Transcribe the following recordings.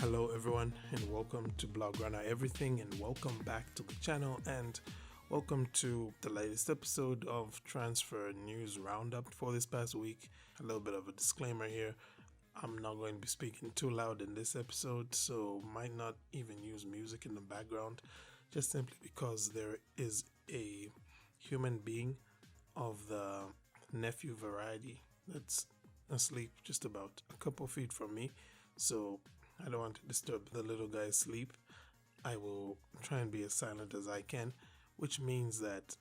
Hello everyone and welcome to Blaugrana Everything and welcome back to the channel and welcome to the latest episode of Transfer News Roundup for this past week. A little bit of a disclaimer here. I'm not going to be speaking too loud in this episode, so might not even use music in the background, just simply because there is a human being of the nephew variety that's asleep just about a couple feet from me. So I don't want to disturb the little guy's sleep. I will try and be as silent as I can, which means that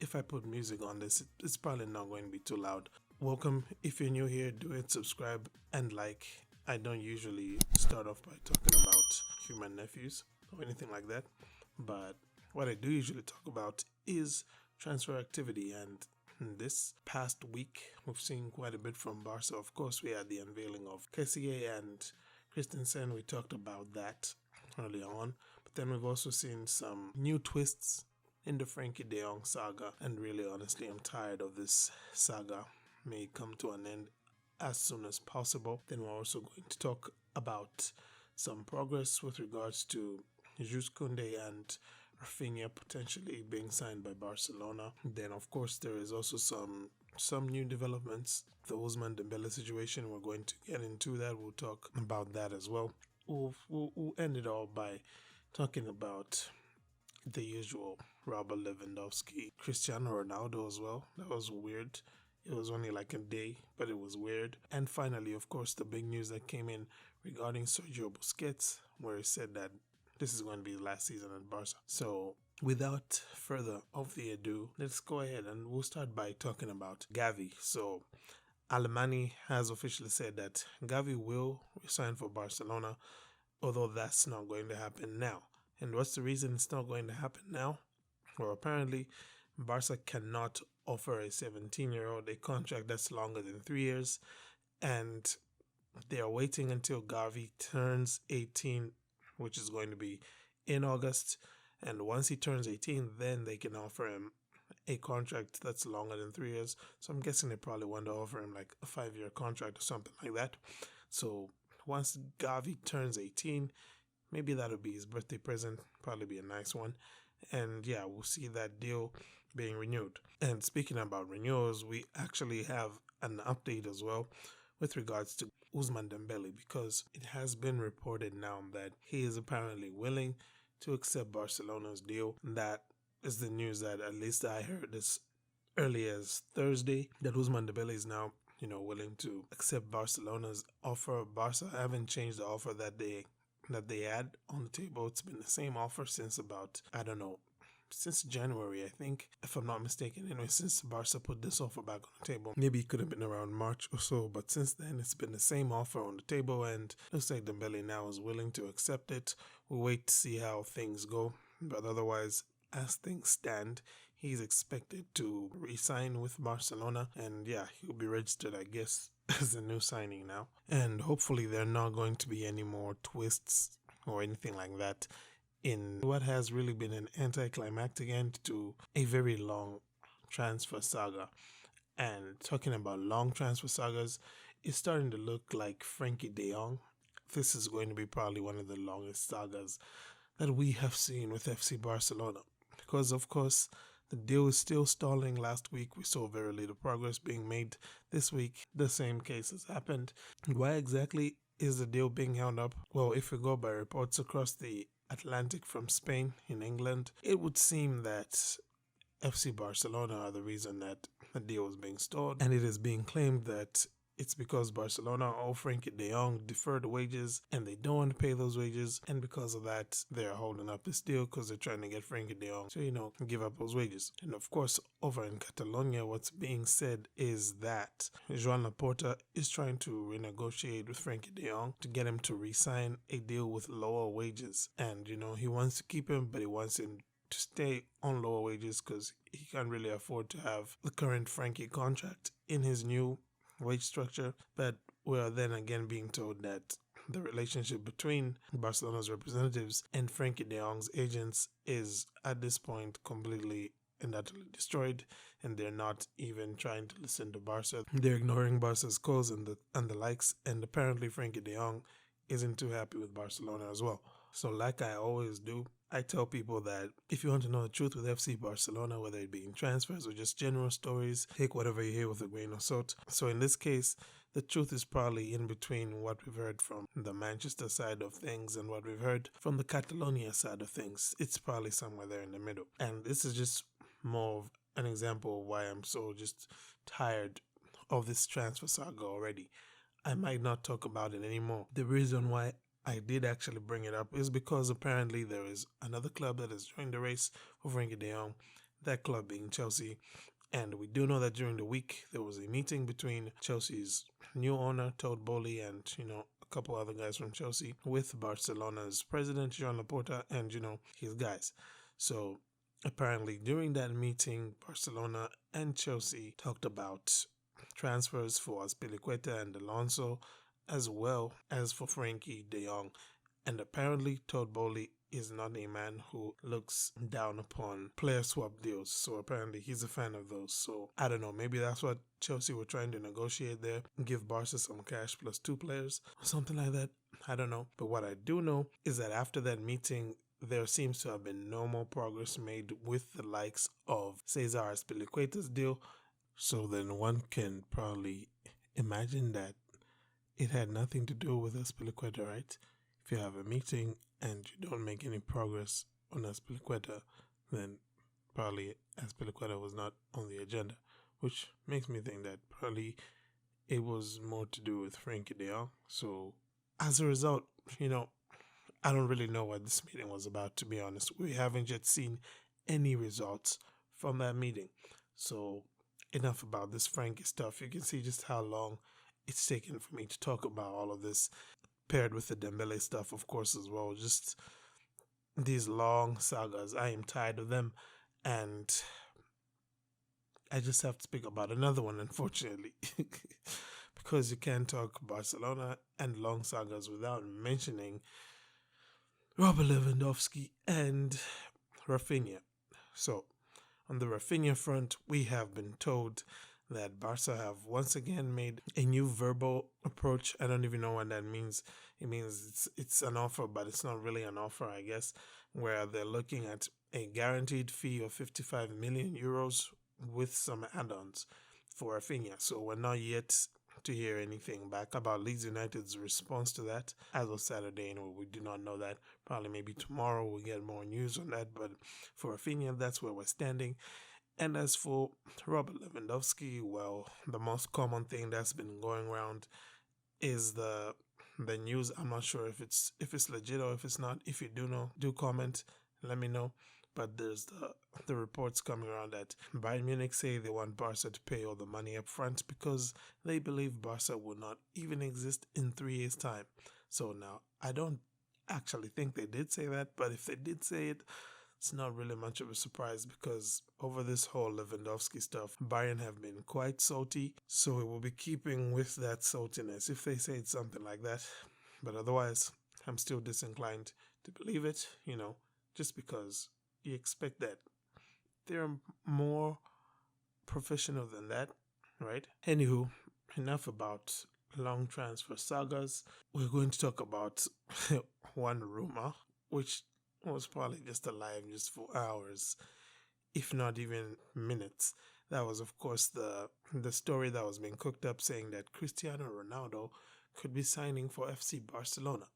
if I put music on this, it's probably not going to be too loud. Welcome. If you're new here, do it, subscribe, and like. I don't usually start off by talking about human nephews or anything like that, but what I do usually talk about is transfer activity, and this past week we've seen quite a bit from Barca. Of course, we had the unveiling of Kessié and Christensen. We talked about that earlier on, but then we've also seen some new twists in the Frenkie De Jong saga, and really honestly I'm tired of this saga. May it come to an end as soon as possible. Then we're also going to talk about some progress with regards to Jules Koundé and Rafinha potentially being signed by Barcelona. Then of course there is also some new developments. The Ousmane Dembele situation, we're going to get into that. We'll talk about that as well. We'll end it all by talking about the usual Robert Lewandowski, Cristiano Ronaldo as well. That was weird. It was only like a day, but it was weird. And finally, of course, the big news that came in regarding Sergio Busquets, where he said that this is going to be the last season at Barca. So without further of the ado, let's go ahead and we'll start by talking about Gavi. So Alemany has officially said that Gavi will resign for Barcelona, although that's not going to happen now. And what's the reason it's not going to happen now? Well, apparently Barca cannot offer a 17-year-old a contract that's longer than 3 years, and they are waiting until Gavi turns 18, which is going to be in August. And once he turns 18, then they can offer him a contract that's longer than 3 years. So I'm guessing they probably want to offer him like a 5-year contract or something like that. So once Gavi turns 18, maybe that'll be his birthday present, probably be a nice one. And yeah, we'll see that deal being renewed. And speaking about renewals, we actually have an update as well with regards to Ousmane Dembele, because it has been reported now that he is apparently willing to accept Barcelona's deal. That is the news that at least I heard as early as Thursday, that Ousmane Dembele is now, willing to accept Barcelona's offer. Barca haven't changed the offer that they had on the table. It's been the same offer since about, since January, I think, if I'm not mistaken. Anyway, since Barca put this offer back on the table, maybe it could have been around March or so, but since then it's been the same offer on the table, and looks like Dembele now is willing to accept it. We'll wait to see how things go, but otherwise, as things stand, he's expected to re-sign with Barcelona, and yeah, he'll be registered, I guess, as a new signing now. And hopefully there are not going to be any more twists or anything like that in what has really been an anticlimactic end to a very long transfer saga. And talking about long transfer sagas, it's starting to look like Frenkie De Jong. This is going to be probably one of the longest sagas that we have seen with FC Barcelona, because of course the deal is still stalling. Last week we saw very little progress being made. This week the same case has happened. Why exactly is the deal being held up? Well, if we go by reports across the Atlantic from Spain in England, it would seem that FC Barcelona are the reason that the deal is being stalled, and it is being claimed that it's because Barcelona owe Frenkie De Jong deferred wages and they don't want to pay those wages, and because of that they're holding up this deal because they're trying to get Frenkie De Jong to give up those wages. And of course over in Catalonia, what's being said is that Joan Laporta is trying to renegotiate with Frenkie De Jong to get him to re-sign a deal with lower wages, and he wants to keep him, but he wants him to stay on lower wages because he can't really afford to have the current Frenkie contract in his new wage structure. But we are then again being told that the relationship between Barcelona's representatives and Frenkie De Jong's agents is at this point completely and utterly destroyed, and they're not even trying to listen to Barca. They're ignoring Barca's calls and the likes, and apparently Frenkie De Jong isn't too happy with Barcelona as well. So like I always do, I tell people that if you want to know the truth with FC Barcelona, whether it be in transfers or just general stories, take whatever you hear with a grain of salt. So in this case, the truth is probably in between what we've heard from the Manchester side of things and what we've heard from the Catalonia side of things. It's probably somewhere there in the middle. And this is just more of an example of why I'm so just tired of this transfer saga already. I might not talk about it anymore. The reason why I did actually bring it up is because apparently there is another club that has joined the race for Frenkie De Jong, that club being Chelsea. And we do know that during the week there was a meeting between Chelsea's new owner, Todd Bowley, and, a couple other guys from Chelsea with Barcelona's president, Joan Laporta, and, his guys. So apparently during that meeting, Barcelona and Chelsea talked about transfers for Azpilicueta and Alonso, as well as for Frenkie De Jong. And apparently Todd Bowley is not a man who looks down upon player swap deals. So apparently he's a fan of those. So I don't know, maybe that's what Chelsea were trying to negotiate there. Give Barca some cash plus 2 players or something like that. I don't know. But what I do know is that after that meeting, there seems to have been no more progress made with the likes of Cesar Azpilicueta's deal. So then one can probably imagine that it had nothing to do with Azpilicueta, right? If you have a meeting and you don't make any progress on Azpilicueta, then probably Azpilicueta was not on the agenda, which makes me think that probably it was more to do with Frenkie De Jong. So as a result, I don't really know what this meeting was about, to be honest. We haven't yet seen any results from that meeting. So enough about this Frenkie stuff. You can see just how long it's taken for me to talk about all of this, paired with the Dembele stuff, of course, as well. Just these long sagas. I am tired of them. And I just have to speak about another one, unfortunately. Because you can't talk Barcelona and long sagas without mentioning Robert Lewandowski and Rafinha. So, on the Rafinha front, we have been told that Barca have once again made a new verbal approach. I don't even know what that means. It means it's an offer, but it's not really an offer, I guess, where they're looking at a guaranteed fee of 55 million euros with some add-ons for Rafinha. So we're not yet to hear anything back about Leeds United's response to that as of Saturday. And we do not know that. Probably maybe tomorrow we'll get more news on that. But for Rafinha, that's where we're standing. And as for Robert Lewandowski, well, the most common thing that's been going around is the news. I'm not sure if it's legit or if it's not. If you do know, do comment, let me know. But there's the reports coming around that Bayern Munich say they want Barca to pay all the money up front because they believe Barca will not even exist in 3 years' time. So now, I don't actually think they did say that, but if they did say it, it's not really much of a surprise because over this whole Lewandowski stuff, Bayern have been quite salty, so it will be keeping with that saltiness if they say something like that. But otherwise, I'm still disinclined to believe it, just because you expect that. They're more professional than that, right? Anywho, enough about long transfer sagas. We're going to talk about one rumor, which was probably just alive just for hours, if not even minutes. That was, of course, the story that was being cooked up saying that Cristiano Ronaldo could be signing for FC Barcelona.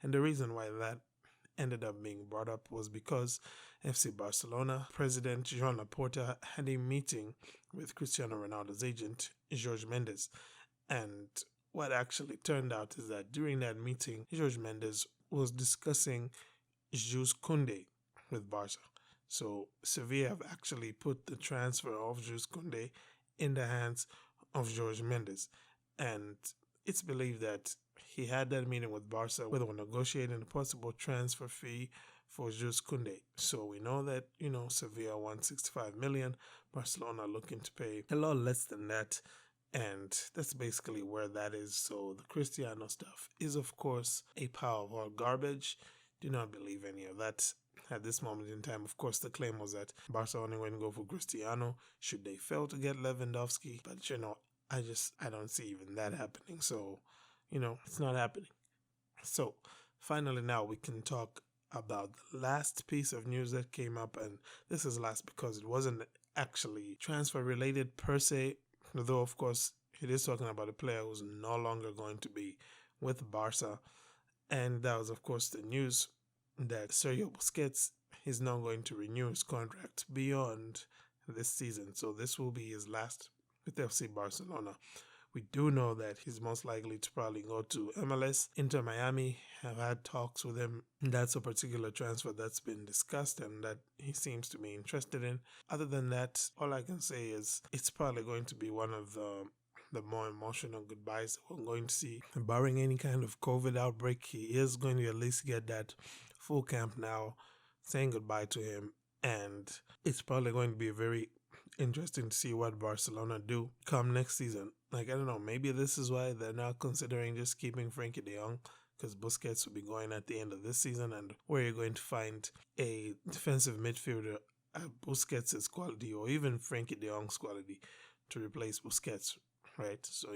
And the reason why that ended up being brought up was because FC Barcelona president Joan Laporta had a meeting with Cristiano Ronaldo's agent, Jorge Mendes. And what actually turned out is that during that meeting, Jorge Mendes was discussing Jules Koundé with Barca. So Sevilla have actually put the transfer of Jules Koundé in the hands of Jorge Mendes. And it's believed that he had that meeting with Barca where they were negotiating a possible transfer fee for Jules Koundé. So we know that, Sevilla wants 65 million, Barcelona looking to pay a lot less than that. And that's basically where that is. So the Cristiano stuff is, of course, a pile of all garbage. Do not believe any of that at this moment in time. Of course, the claim was that Barca only going to go for Cristiano should they fail to get Lewandowski. But, I don't see even that happening. So, it's not happening. So finally now we can talk about the last piece of news that came up, and this is last because it wasn't actually transfer related per se, though of course it is talking about a player who's no longer going to be with Barca. And that was of course the news that Sergio Busquets is now going to renew his contract beyond this season. So this will be his last with FC Barcelona. We do know that he's most likely to probably go to MLS. Inter Miami have had talks with him. That's a particular transfer that's been discussed and that he seems to be interested in. Other than that, all I can say is it's probably going to be one of the more emotional goodbyes that we're going to see. Barring any kind of COVID outbreak, he is going to at least get that full camp now, saying goodbye to him. And it's probably going to be very interesting to see what Barcelona do come next season. Like, I don't know, maybe this is why they're now considering just keeping Frenkie De Jong, because Busquets will be going at the end of this season, and where you're going to find a defensive midfielder at Busquets' quality or even Frenkie De Jong's quality to replace Busquets, right? So,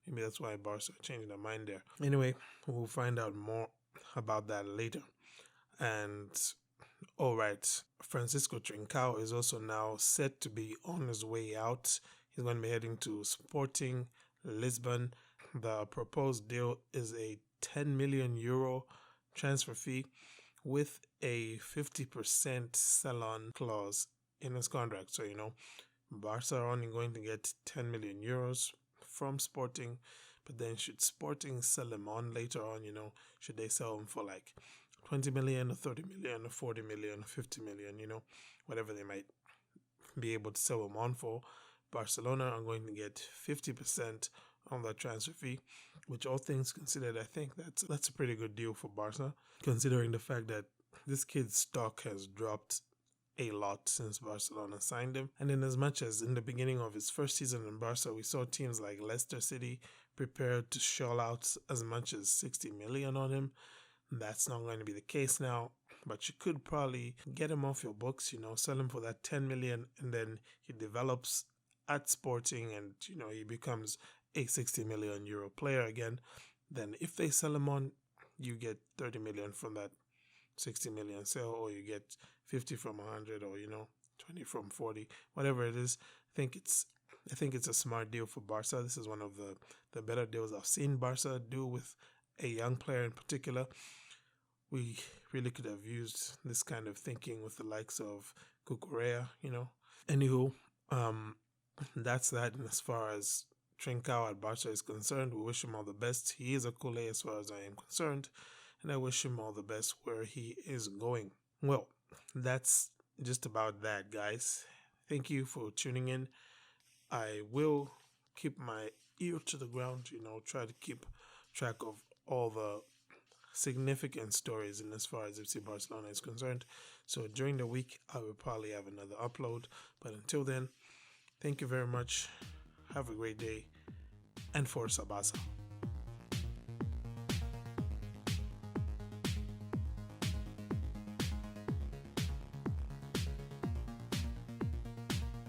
maybe that's why Barca are changing their mind there. Anyway, we'll find out more about that later. And all right, Francisco Trincao is also now set to be on his way out. He's going to be heading to Sporting Lisbon. The proposed deal is a 10 million euro transfer fee with a 50% sell-on clause in his contract. So, Barca are only going to get 10 million euros from Sporting, but then should Sporting sell him on later on, should they sell him for like 20 million or 30 million or 40 million or 50 million, whatever they might be able to sell him on for, Barcelona are going to get 50% on that transfer fee, which all things considered, I think that's a pretty good deal for Barca, considering the fact that this kid's stock has dropped a lot since Barcelona signed him. And in as much as in the beginning of his first season in Barca, we saw teams like Leicester City prepared to shell out as much as 60 million on him, that's not going to be the case now, but you could probably get him off your books, sell him for that 10 million, and then he develops at Sporting and, he becomes a 60 million euro player again. Then if they sell him on, you get 30 million from that 60 million sale, or you get 50 from 100, or, 20 from 40, whatever it is. I think it's a smart deal for Barca. This is one of the better deals I've seen Barca do with a young player in particular. We really could have used this kind of thinking with the likes of Cucurella, Anywho, that's that. And as far as Trincao at Barca is concerned, we wish him all the best. He is a culé as far as I am concerned, and I wish him all the best where he is going. Well, that's just about that, guys. Thank you for tuning in. I will keep my ear to the ground, try to keep track of all the significant stories in as far as FC Barcelona is concerned. So during the week, I will probably have another upload. But until then, thank you very much. Have a great day. And Forza Barca.